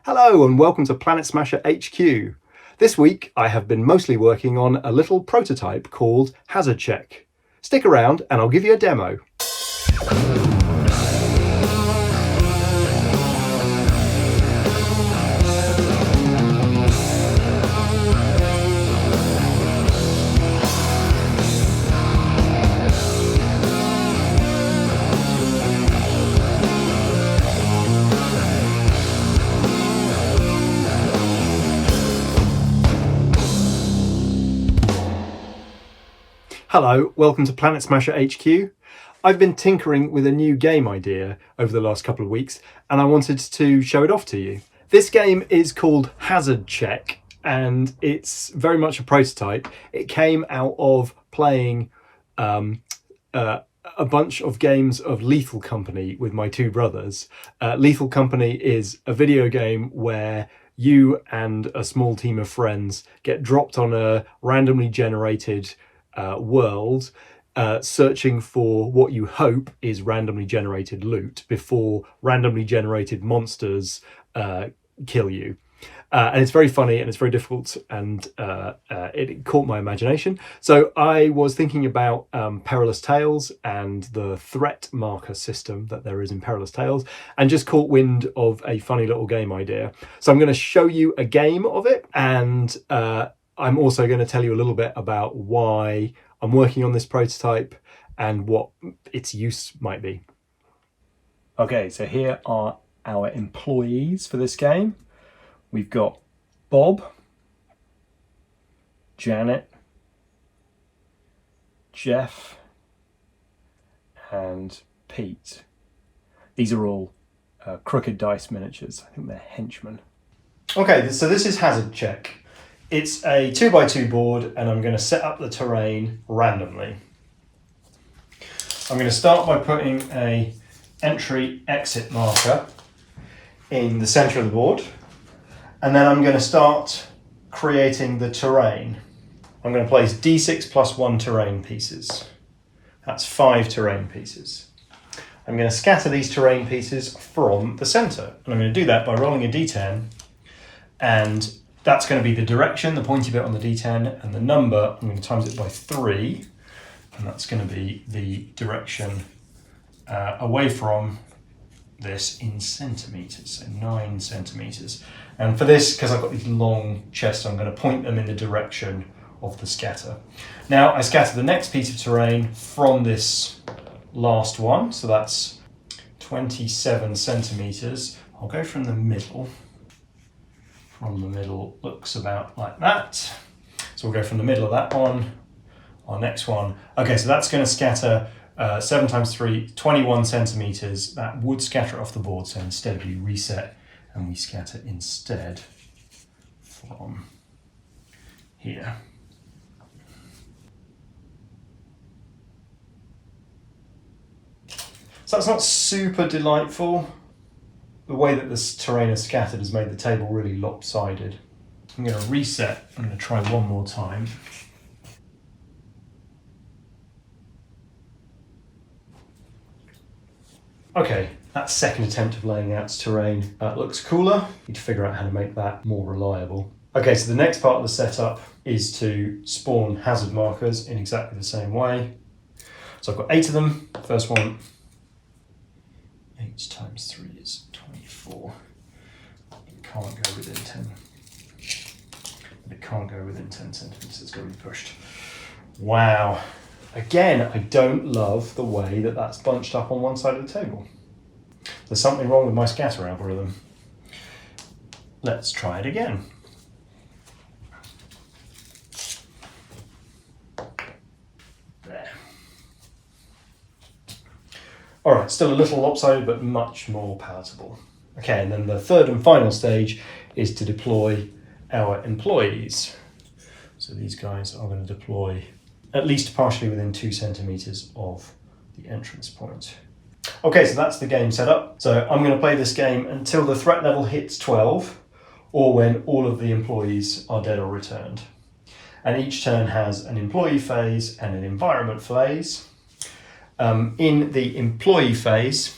Hello and welcome to Planet Smasher HQ. This week I have been mostly working on a little prototype called Hazard Check. Stick around and I'll give you a demo. Hello, welcome to Planet Smasher HQ. I've been tinkering with a new game idea over the last couple of weeks and I wanted to show it off to you. This game is called Hazard Check and it's very much a prototype. It came out of playing a bunch of games of Lethal Company with my two brothers. Lethal Company is a video game where you and a small team of friends get dropped on a randomly generated world, searching for what you hope is randomly generated loot before randomly generated monsters kill you. And it's very funny and it's very difficult, and it caught my imagination. So I was thinking about Perilous Tales and the threat marker system that there is in Perilous Tales, and just caught wind of a funny little game idea. So I'm going to show you a game of it, and I'm also going to tell you a little bit about why I'm working on this prototype and what its use might be. Okay, so here are our employees for this game. We've got Bob, Janet, Jeff, and Pete. These are all Crooked Dice miniatures. I think they're henchmen. Okay, so this is Hazard Check. It's a 2x2 board and I'm going to set up the terrain randomly. I'm going to start by putting a entry-exit marker in the centre of the board, and then I'm going to start creating the terrain. I'm going to place D6 plus 1 terrain pieces. That's 5 terrain pieces. I'm going to scatter these terrain pieces from the centre, and I'm going to do that by rolling a D10, and that's going to be the direction, the pointy bit on the D10, and the number, I'm going to times it by 3, and that's going to be the direction away from this in centimetres, so 9 centimetres. And for this, because I've got these long chests, I'm going to point them in the direction of the scatter. Now, I scatter the next piece of terrain from this last one, so that's 27 centimetres. I'll go from the middle. From the middle looks about like that. So we'll go from the middle of that one, our next one. Okay, so that's going to scatter 7 times 3, 21 centimetres. That would scatter off the board, so instead we reset and we scatter instead from here. So that's not super delightful. The way that this terrain is scattered has made the table really lopsided. I'm going to reset. I'm going to try one more time. Okay, that second attempt of laying out terrain looks cooler. Need to figure out how to make that more reliable. Okay, so the next part of the setup is to spawn hazard markers in exactly the same way. So I've got 8 of them. First one, 8 times 3 is 24. It can't go within 10. It can't go within 10 centimetres, it's got to be pushed. Wow. Again, I don't love the way that that's bunched up on one side of the table. There's something wrong with my scatter algorithm. Let's try it again. There. All right, still a little lopsided, but much more palatable. Okay, and then the third and final stage is to deploy our employees. So these guys are going to deploy at least partially within 2 centimetres of the entrance point. Okay, so that's the game set up. So I'm going to play this game until the threat level hits 12, or when all of the employees are dead or returned. And each turn has an employee phase and an environment phase. In the employee phase,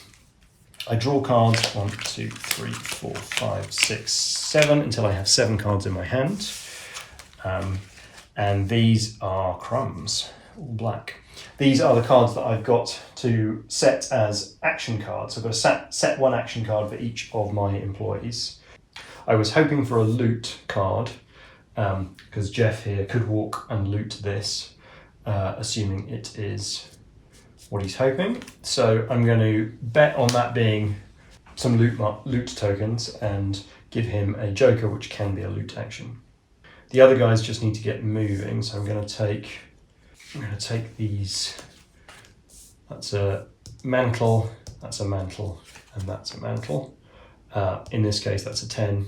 I draw cards 1, 2, 3, 4, 5, 6, 7 until I have 7 cards in my hand. And these are crumbs, all black. These are the cards that I've got to set as action cards. I've got to set 1 action card for each of my employees. I was hoping for a loot card because Jeff here could walk and loot this, assuming it is what he's hoping. So I'm going to bet on that being some loot tokens and give him a joker, which can be a loot action. The other guys just need to get moving, so I'm going to take these. That's a mantle, that's a mantle, and that's a mantle. In this case, that's a 10.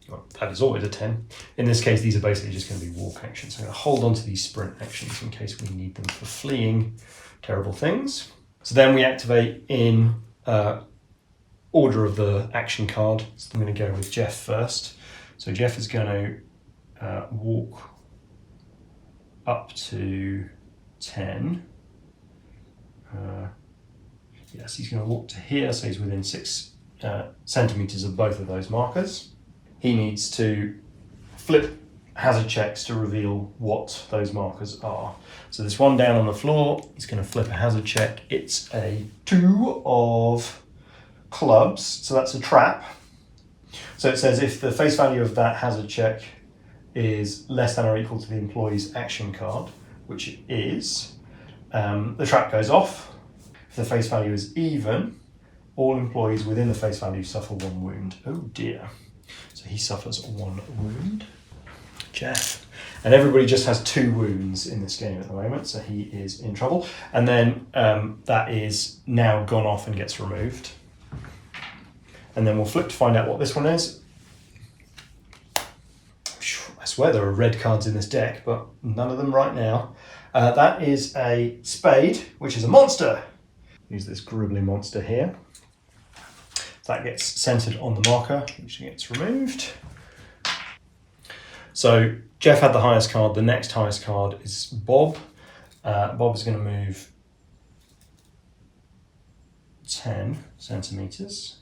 Well, that is always a 10. In this case, these are basically just going to be walk actions. So I'm going to hold on to these sprint actions in case we need them for fleeing terrible things. So then we activate in order of the action card. So I'm going to go with Jeff first. So Jeff is going to walk up to 10. Yes, he's going to walk to here, so he's within 6 centimeters of both of those markers. He needs to flip hazard checks to reveal what those markers are. So this one down on the floor, he's going to flip a hazard check. It's a 2 of clubs, so that's a trap. So it says if the face value of that hazard check is less than or equal to the employee's action card, which it is, the trap goes off. If the face value is even, all employees within the face value suffer 1 wound. Oh dear. So he suffers 1 wound. Jeff. And everybody just has 2 wounds in this game at the moment, so he is in trouble. And then that is now gone off and gets removed. And then we'll flip to find out what this one is. I swear there are red cards in this deck, but none of them right now. That is a spade, which is a monster. Use this gribbly monster here. That gets centered on the marker, which gets removed. So Jeff had the highest card. The next highest card is Bob. Bob is going to move 10 centimeters.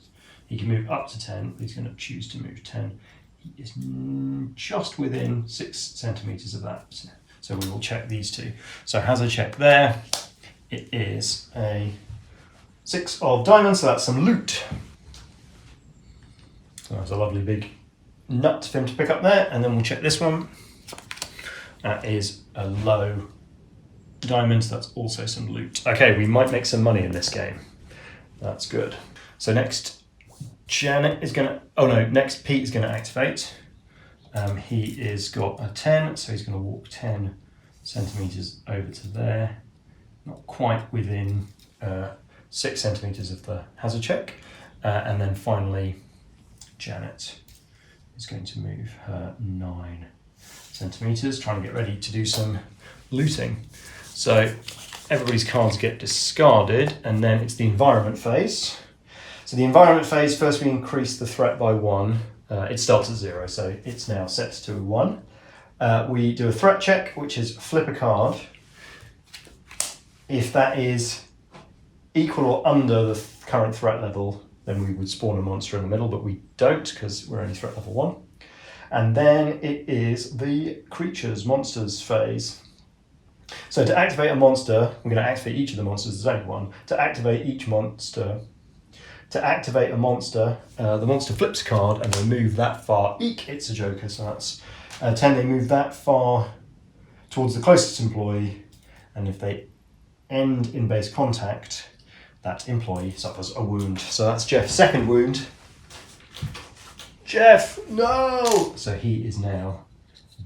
He can move up to 10, but he's going to choose to move 10. He is just within 6 centimeters of that. So we will check these 2. So hazard check there. It is a 6 of diamonds, so that's some loot. So that's a lovely big nut for him to pick up there. And then we'll check this one. That is a low diamond, so that's also some loot. Okay, we might make some money in this game. That's good. So next, Janet is going to, next Pete is going to activate. He is got a 10, so he's going to walk 10 centimeters over to there. Not quite within 6 centimeters of the hazard check. And then finally, Janet is going to move her 9 centimeters, trying to get ready to do some looting. So everybody's cards get discarded, and then it's the environment phase. So the environment phase, first we increase the threat by 1. It starts at 0, so it's now set to 1. We do a threat check, which is flip a card. If that is equal or under the current threat level, then we would spawn a monster in the middle, but we don't because we're only threat level 1. And then it is the creatures, monsters phase. So to activate a monster, we're going to activate each of the monsters, there's only one. To activate each monster, the monster flips a card and they move that far. Eek, it's a joker, so that's 10. They move that far towards the closest employee, and if they end in base contact, that employee suffers a wound. So that's Jeff's second wound. Jeff, no! So he is now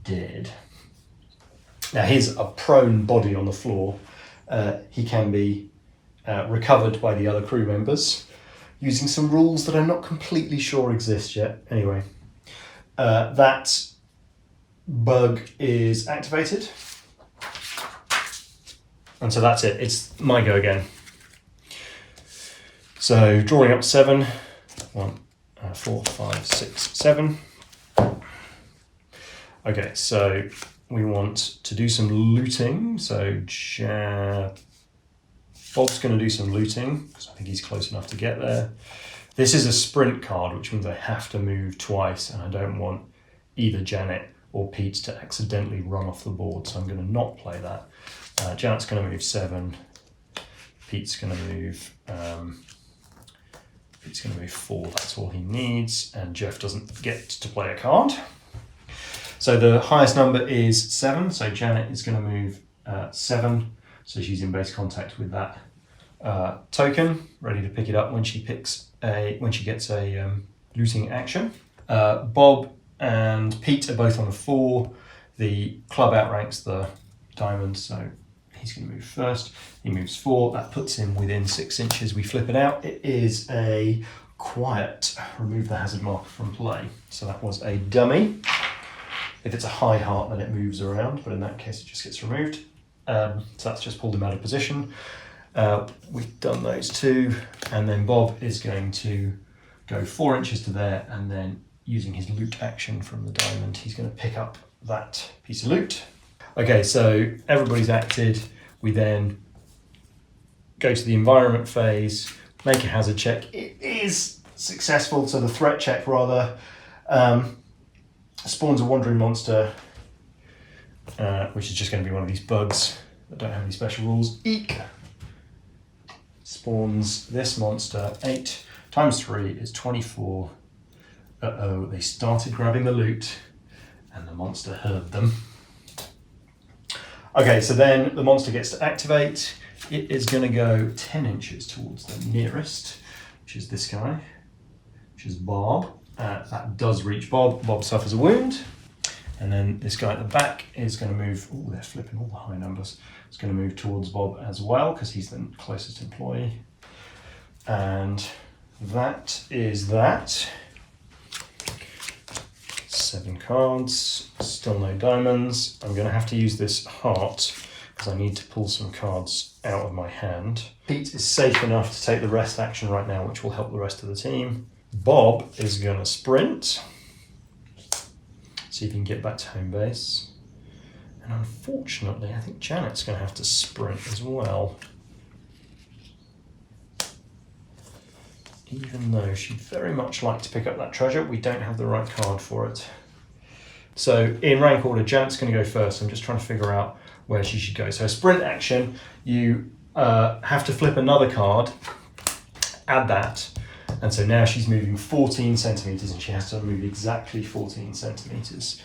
dead. Now here's a prone body on the floor. He can be recovered by the other crew members using some rules that I'm not completely sure exist yet. Anyway, that bug is activated. And so that's it. It's my go again. So drawing up 7. 1, 4, 5, 6, 7. Okay, so we want to do some looting. So Bob's going to do some looting, because I think he's close enough to get there. This is a sprint card, which means I have to move twice, and I don't want either Janet or Pete to accidentally run off the board, so I'm going to not play that. Janet's going to move 7. Pete's going to move 4. That's all he needs, and Jeff doesn't get to play a card. So the highest number is 7. So Janet is going to move 7. So she's in base contact with that token, ready to pick it up when she gets a looting action. Bob and Pete are both on a 4. The club outranks the diamond, so he's going to move first. He moves 4. That puts him within 6 inches. We flip it out. It is a quiet. Remove the hazard marker from play. So that was a dummy. If it's a high heart, then it moves around, but in that case, it just gets removed. So that's just pulled him out of position. We've done those 2, and then Bob is going to go 4 inches to there, and then using his loot action from the diamond, he's going to pick up that piece of loot. Okay, so everybody's acted. We then go to the environment phase, make a hazard check. It is successful, so the threat check rather spawns a wandering monster, which is just going to be one of these bugs that don't have any special rules. Eek! Spawns this monster. 8 times 3 is 24. Uh-oh, they started grabbing the loot, and the monster heard them. Okay, so then the monster gets to activate. It is going to go 10 inches towards the nearest, which is this guy, which is Bob. That does reach Bob. Bob suffers a wound. And then this guy at the back is going to move. Oh, they're flipping all the high numbers. It's going to move towards Bob as well, because he's the closest employee. And that is that. 7 cards, still no diamonds. I'm going to have to use this heart because I need to pull some cards out of my hand. Pete is safe enough to take the rest action right now, which will help the rest of the team. Bob is going to sprint, see if he can get back to home base. And unfortunately, I think Janet's going to have to sprint as well. Even though she'd very much like to pick up that treasure, we don't have the right card for it. So in rank order, Janet's going to go first. I'm just trying to figure out where she should go. So a sprint action, you have to flip another card, add that, and so now she's moving 14 centimeters, and she has to move exactly 14 centimeters.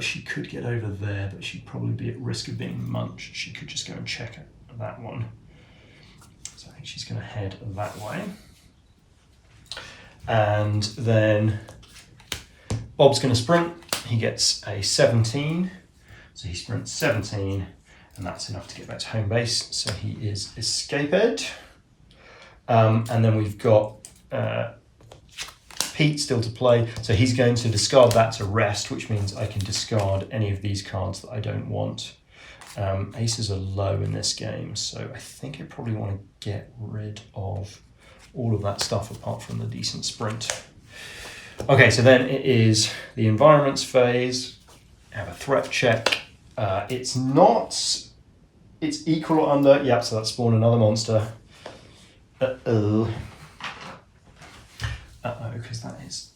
She could get over there, but she'd probably be at risk of being munched. She could just go and check that one. So I think she's going to head that way. And then Bob's going to sprint. He gets a 17. So he sprints 17, and that's enough to get back to home base. So he is escaped. And then we've got Pete still to play. So he's going to discard that to rest, which means I can discard any of these cards that I don't want. Aces are low in this game, so I think I probably want to get rid of all of that stuff apart from the decent sprint. Okay, so then it is the environments phase. I have a threat check. It's equal or under. Yep, so that's spawned another monster. Uh-oh, because that is,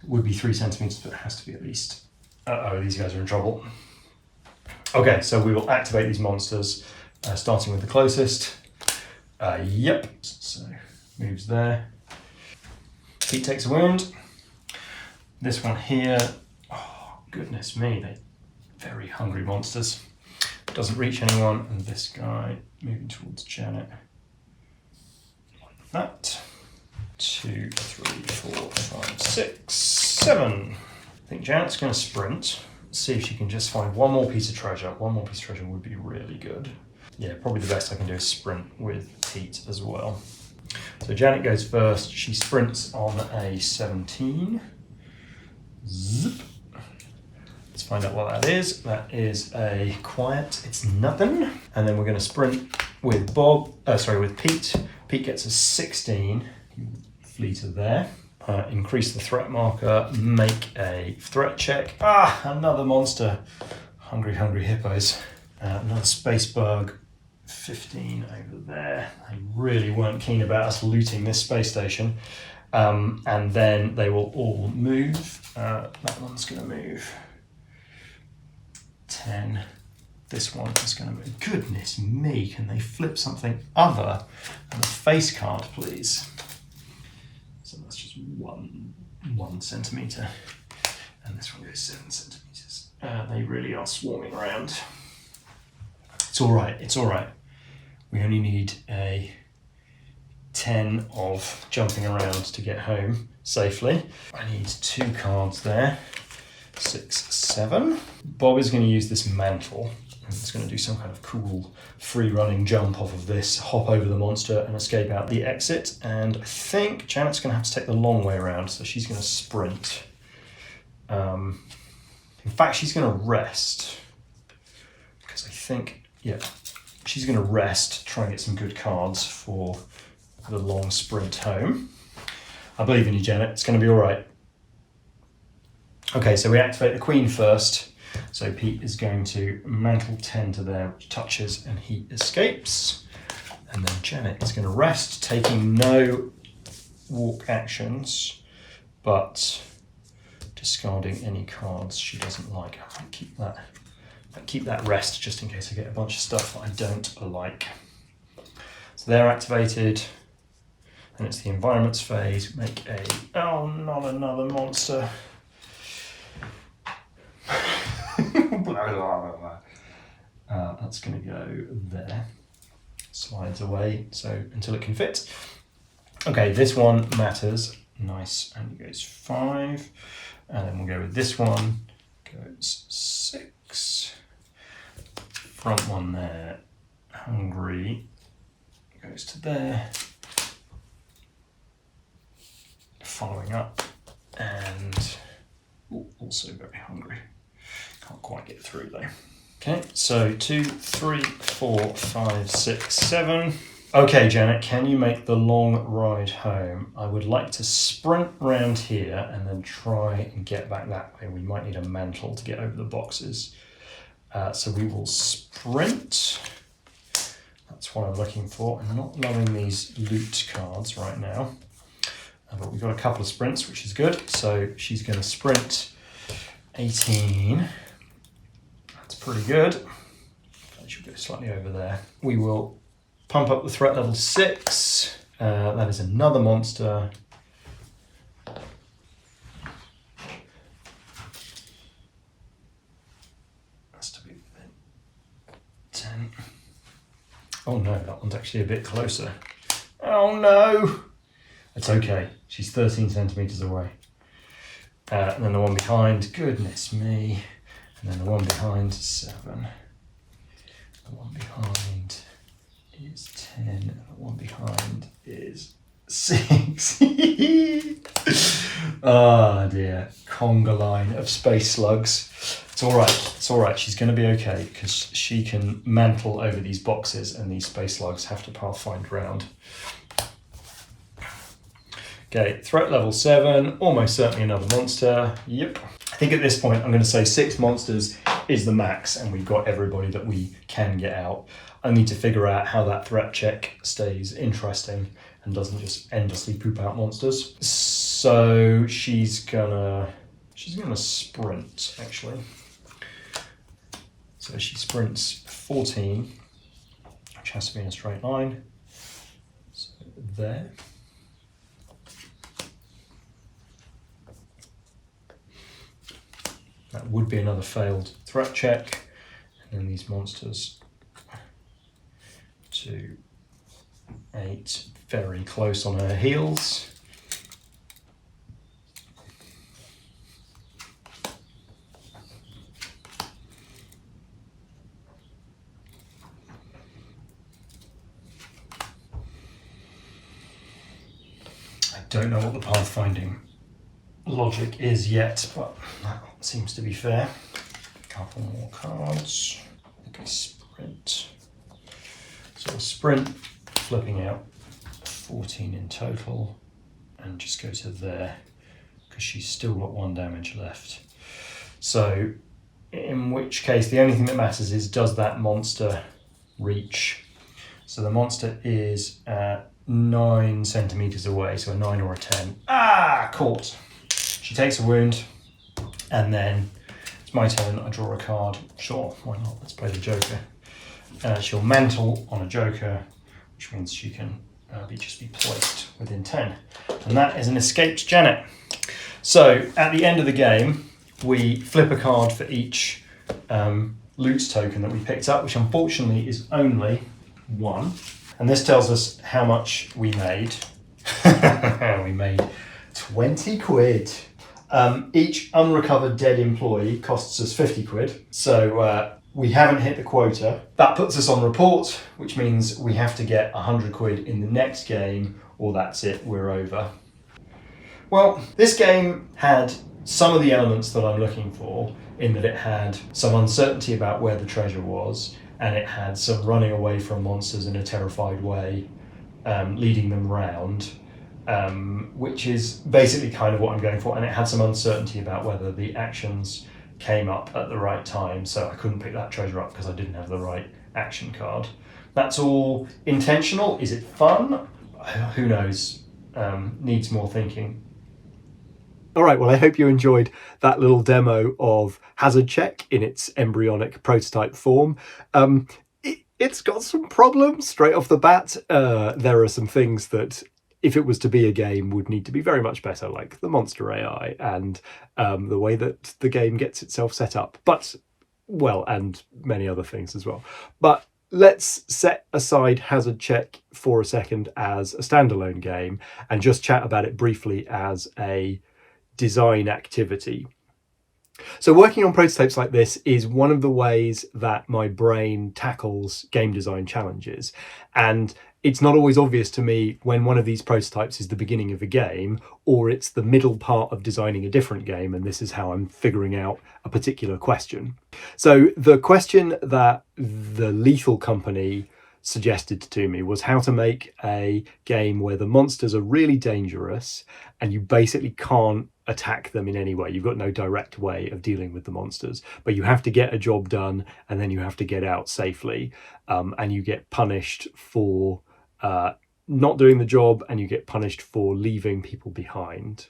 would be 3 centimeters, but it has to be at least. These guys are in trouble. Okay, so we will activate these monsters, starting with the closest. Yep, so moves there. Pete takes a wound. This one here, oh goodness me, they're very hungry monsters. Doesn't reach anyone, and this guy moving towards Janet. Like that. 2, 3, 4, 5, 6, 7. I think Janet's going to sprint. See if she can just find one more piece of treasure. One more piece of treasure would be really good. Yeah, probably the best I can do is sprint with Pete as well. So Janet goes first. She sprints on a 17. Zip. Let's find out what that is. That is a quiet. It's nothing. And then we're going to sprint with with Pete. Pete gets a 16. Flee to there. Increase the threat marker. Make a threat check. Another monster. Hungry hippos. Another space bug, 15 over there. They really weren't keen about us looting this space station. And then they will all move. That one's going to move 10. This one is going to move. Goodness me, can they flip something other than a face card, please? So that's just one centimetre. And this one goes 7 centimetres. They really are swarming around. It's all right. We only need a 10 of jumping around to get home safely. I need 2 cards there. 6, 7. Bob is going to use this mantle. And it's going to do some kind of cool free-running jump off of this, hop over the monster and escape out the exit. And I think Janet's going to have to take the long way around, so she's going to sprint. In fact, she's going to rest. Because I think, yeah, she's going to rest, try and get some good cards for the long sprint home. I believe in you, Janet. It's going to be all right. Okay, so we activate the Queen first. So Pete is going to mantle 10 to there, which touches and he escapes. And then Janet is going to rest, taking no walk actions, but discarding any cards she doesn't like. I might keep that rest just in case I get a bunch of stuff that I don't like. So they're activated. And it's the environments phase. Make a, oh, not another monster. That's going to go there. Slides away, so until it can fit. Okay, this one matters. Nice, and it goes 5. And then we'll go with this one. Goes 6. Front one there. Hungry. Goes to there. Following up. And also very hungry. Can't quite get through though. Okay, so 2, 3, 4, 5, 6, 7. Okay, Janet, can you make the long ride home? I would like to sprint round here and then try and get back that way. We might need a mantle to get over the boxes. So we will sprint. That's what I'm looking for. I'm not loving these loot cards right now. But we've got a couple of sprints, which is good. So she's going to sprint 18. That's pretty good. I should go slightly over there. We will pump up the threat level 6. That is another monster. Has to be within 10. Oh no, that one's actually a bit closer. Oh no! It's okay. She's 13 centimetres away. And then the one behind, goodness me. And then the one behind, 7. The one behind is 10. And the one behind is 6. Ah, dear. Conga line of space slugs. It's all right. It's all right. She's going to be okay because she can mantle over these boxes and these space slugs have to pathfind round. Okay, threat level 7, almost certainly another monster. Yep. I think at this point I'm going to say 6 monsters is the max and we've got everybody that we can get out. I need to figure out how that threat check stays interesting and doesn't just endlessly poop out monsters. So she's gonna sprint actually. So she sprints 14, which has to be in a straight line. So there. That would be another failed threat check. And then these monsters 2, 8, very close on her heels. I don't know what the pathfinding logic is yet, but that seems to be fair. Couple more cards. Okay, sprint. So a sprint, flipping out 14 in total, and just go to there because she's still got 1 damage left. So in which case the only thing that matters is, does that monster reach? So the monster is 9 centimeters away, so a 9 or a 10. Caught. She takes a wound, and then it's my turn. I draw a card. Sure, why not? Let's play the Joker. She'll mantle on a Joker, which means she can just be placed within 10. And that is an escaped Janet. So at the end of the game, we flip a card for each loot token that we picked up, which unfortunately is only 1. And this tells us how much we made. We made 20 quid. Each unrecovered dead employee costs us 50 quid. So we haven't hit the quota. That puts us on report, which means we have to get 100 quid in the next game, or that's it, we're over. Well, this game had some of the elements that I'm looking for, in that it had some uncertainty about where the treasure was, and it had some running away from monsters in a terrified way, leading them round, which is basically kind of what I'm going for. And it had some uncertainty about whether the actions came up at the right time, so I couldn't pick that treasure up because I didn't have the right action card. That's all intentional. Is it fun? Who knows? Needs more thinking. All right, well, I hope you enjoyed that little demo of Hazard Check in its embryonic prototype form. It's got some problems straight off the bat. There are some things that, if it was to be a game, would need to be very much better, like the monster AI and the way that the game gets itself set up. But, well, and many other things as well. But let's set aside Hazard Check for a second as a standalone game and just chat about it briefly as a design activity. So working on prototypes like this is one of the ways that my brain tackles game design challenges. And it's not always obvious to me when one of these prototypes is the beginning of a game, or it's the middle part of designing a different game, and this is how I'm figuring out a particular question. So the question that the Lethal Company suggested to me was how to make a game where the monsters are really dangerous and you basically can't attack them in any way. You've got no direct way of dealing with the monsters, but you have to get a job done and then you have to get out safely, and you get punished for not doing the job, and you get punished for leaving people behind.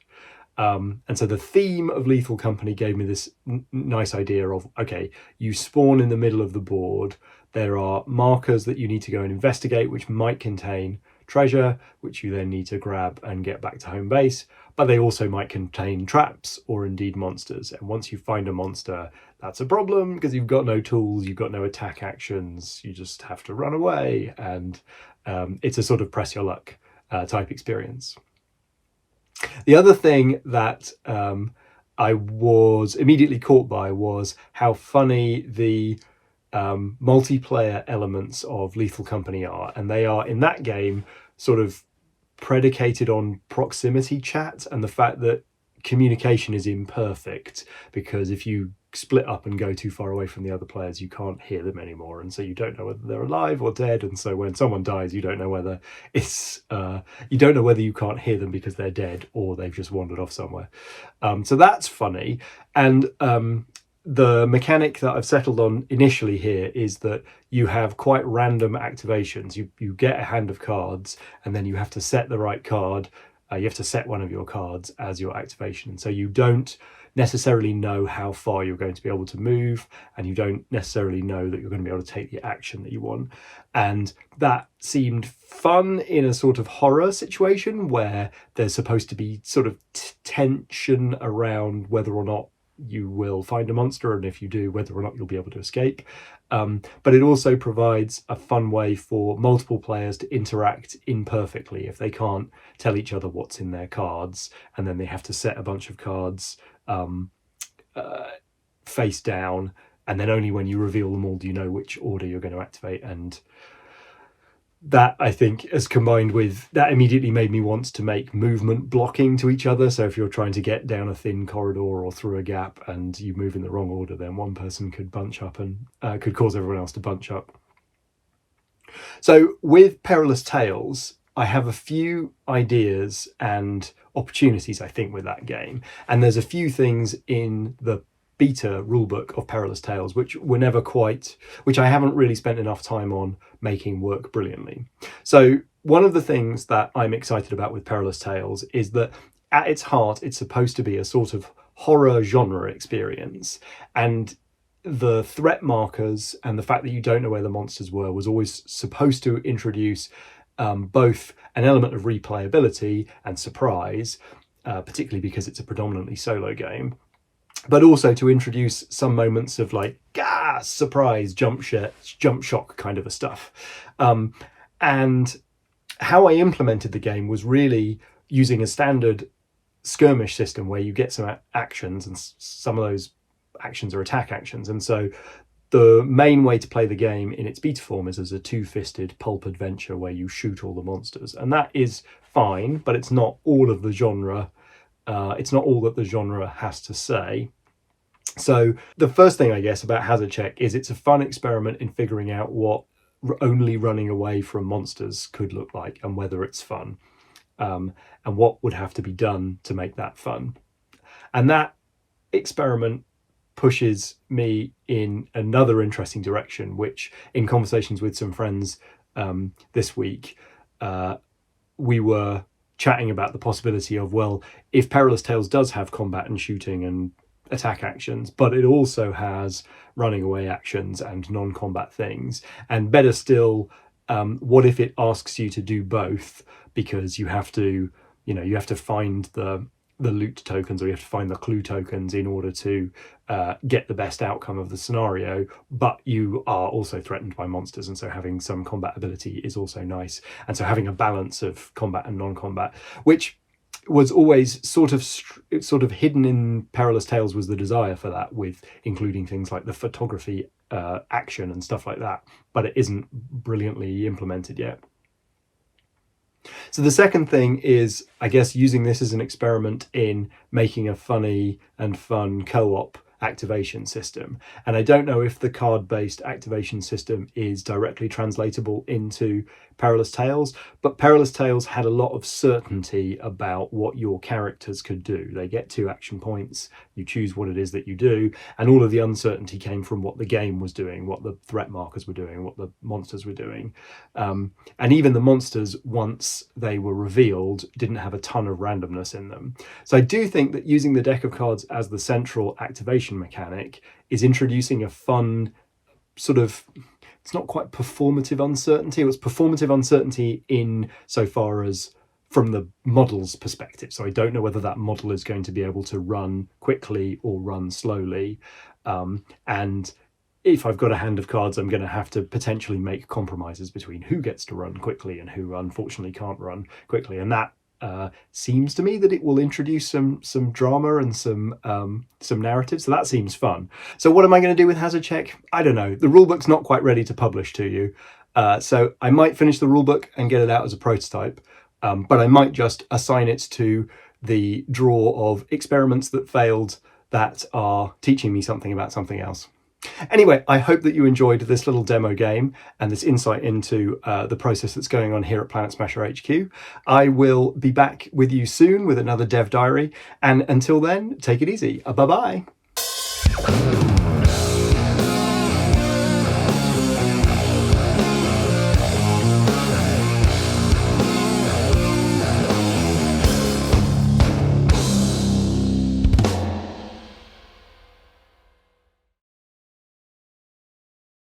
And so the theme of Lethal Company gave me this nice idea of, okay, you spawn in the middle of the board. There are markers that you need to go and investigate, which might contain treasure, which you then need to grab and get back to home base. But they also might contain traps or indeed monsters. And once you find a monster, that's a problem because you've got no tools, you've got no attack actions, you just have to run away. And it's a sort of press your luck type experience. The other thing that I was immediately caught by was how funny the multiplayer elements of Lethal Company are. And they are, in that game, sort of predicated on proximity chat and the fact that communication is imperfect, because if you split up and go too far away from the other players, you can't hear them anymore, and so you don't know whether they're alive or dead. And so when someone dies, you don't know whether it's you can't hear them because they're dead or they've just wandered off somewhere. So that's funny. And the mechanic that I've settled on initially here is that you have quite random activations. You get a hand of cards, and then you have to set the right card. You have to set one of your cards as your activation. And so you don't necessarily know how far you're going to be able to move, and you don't necessarily know that you're going to be able to take the action that you want. And that seemed fun in a sort of horror situation where there's supposed to be sort of tension around whether or not you will find a monster, and if you do, whether or not you'll be able to escape. But it also provides a fun way for multiple players to interact imperfectly if they can't tell each other what's in their cards, and then they have to set a bunch of cards face down, and then only when you reveal them all do you know which order you're going to activate. And that, I think, as combined with that, immediately made me want to make movement blocking to each other. So if you're trying to get down a thin corridor or through a gap and you move in the wrong order, then one person could bunch up and could cause everyone else to bunch up. So with Perilous Tales, I have a few ideas and opportunities, I think, with that game. And there's a few things in the beta rulebook of Perilous Tales, which I haven't really spent enough time on making work brilliantly. So one of the things that I'm excited about with Perilous Tales is that at its heart, it's supposed to be a sort of horror genre experience. And the threat markers and the fact that you don't know where the monsters were was always supposed to introduce both an element of replayability and surprise, particularly because it's a predominantly solo game, but also to introduce some moments of like, surprise, jump shock kind of a stuff. And how I implemented the game was really using a standard skirmish system where you get some actions, and some of those actions are attack actions. And so the main way to play the game in its beta form is as a two-fisted pulp adventure where you shoot all the monsters. And that is fine, but it's not all of the genre. It's not all that the genre has to say. So the first thing, I guess, about Hazard Check is it's a fun experiment in figuring out what only running away from monsters could look like and whether it's fun, and what would have to be done to make that fun. And that experiment pushes me in another interesting direction, which in conversations with some friends this week, we were chatting about the possibility of, well, if Perilous Tales does have combat and shooting and attack actions, but it also has running away actions and non-combat things, and better still, what if it asks you to do both, because you have to find the loot tokens, or you have to find the clue tokens in order to get the best outcome of the scenario, but you are also threatened by monsters, and so having some combat ability is also nice. And so having a balance of combat and non-combat, which was always sort of hidden in Perilous Tales, was the desire for that, with including things like the photography action and stuff like that, but it isn't brilliantly implemented yet. So the second thing is, I guess, using this as an experiment in making a funny and fun co-op activation system. And I don't know if the card-based activation system is directly translatable into Perilous Tales, but Perilous Tales had a lot of certainty about what your characters could do. They get 2 action points, you choose what it is that you do, and all of the uncertainty came from what the game was doing, what the threat markers were doing, what the monsters were doing. And even the monsters, once they were revealed, didn't have a ton of randomness in them. So I do think that using the deck of cards as the central activation mechanic is introducing a fun sort of, it's not quite performative uncertainty, it was performative uncertainty in so far as from the model's perspective. So I don't know whether that model is going to be able to run quickly or run slowly. And if I've got a hand of cards, I'm going to have to potentially make compromises between who gets to run quickly and who unfortunately can't run quickly. And that seems to me that it will introduce some drama and some narrative. So that seems fun. So what am I going to do with Hazard Check? I don't know. The rulebook's not quite ready to publish to you. So I might finish the rulebook and get it out as a prototype. But I might just assign it to the drawer of experiments that failed that are teaching me something about something else. Anyway, I hope that you enjoyed this little demo game and this insight into the process that's going on here at Planet Smasher HQ. I will be back with you soon with another Dev Diary. And until then, take it easy. Bye-bye.